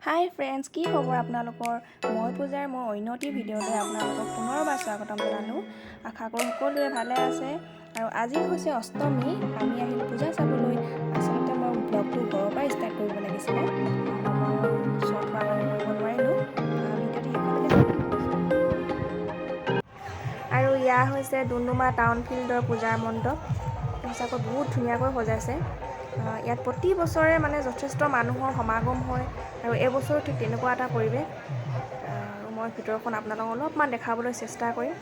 হাই friends, কি খবৰ আপোনালোকৰ? মই পূজাৰ মোৰ অন্যটি ভিডিঅ'লৈ আপোনালোকক পুনৰবাৰ স্বাগতম জনালোঁ। আশা কৰোঁ সকলোৱে ভালে আছে। আৰু আজি হৈছে অষ্টমী, আমি আহিলোঁ পূজা চাবলৈ। আচলতে মই ব্লগটো ঘৰৰ পৰাই ষ্টাৰ্ট কৰিব লাগিছিলে, মই ওচৰত হোৱাৰ কাৰণে কৰিব নোৱাৰিলোঁ। আৰু ইয়াৰ হৈছে ডুমডুমা টাউন ফিল্ডৰ পূজাৰ মণ্ডপ। সঁচাকৈ বহুত ধুনীয়াকৈ সজাইছে। ইয়াত প্ৰতি বছৰে যথেষ্ট মানুহৰ সমাগম হয় আৰু এইবছৰো ঠিক তেনেকুৱা এটা পৰিৱেশ। আৰু মই ভিতৰখন আপোনালোকক অলপমান দেখাবলৈ চেষ্টা কৰিম।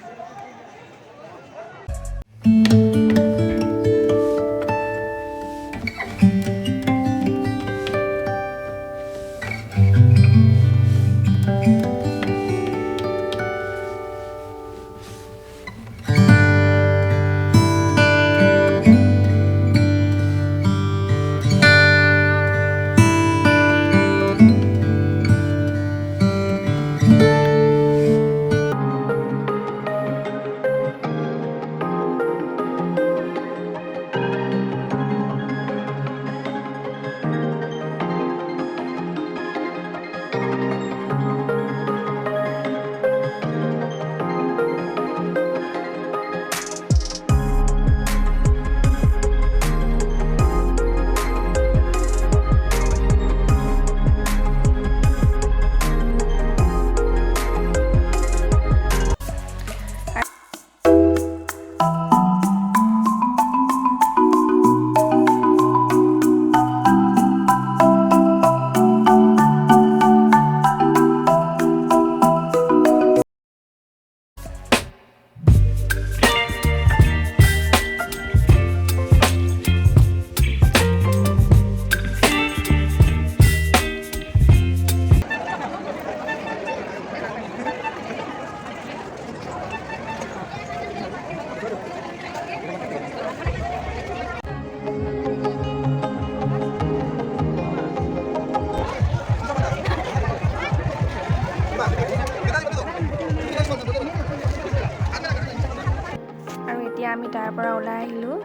এতিয়া আমি তাৰ পৰা ওলাই আহিলোঁ।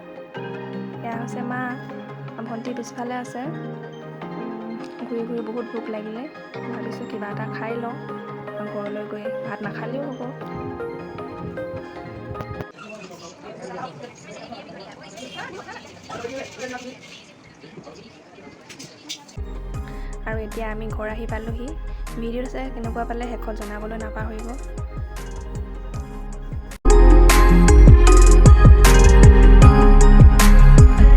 এয়া হৈছে মা, ভণ্টি পিছফালে আছে। ঘূৰি ঘূৰি বহুত ভোক লাগিলে, ভাবিছোঁ কিবা এটা খাই লওঁ, ঘৰলৈ গৈ ভাত নাখালেও হ'ব। আৰু এতিয়া আমি ঘৰ আহি পালোহি। ভিডিঅ'টো চাই কেনেকুৱা পালে শেষত জনাবলৈ নাপাহৰিব।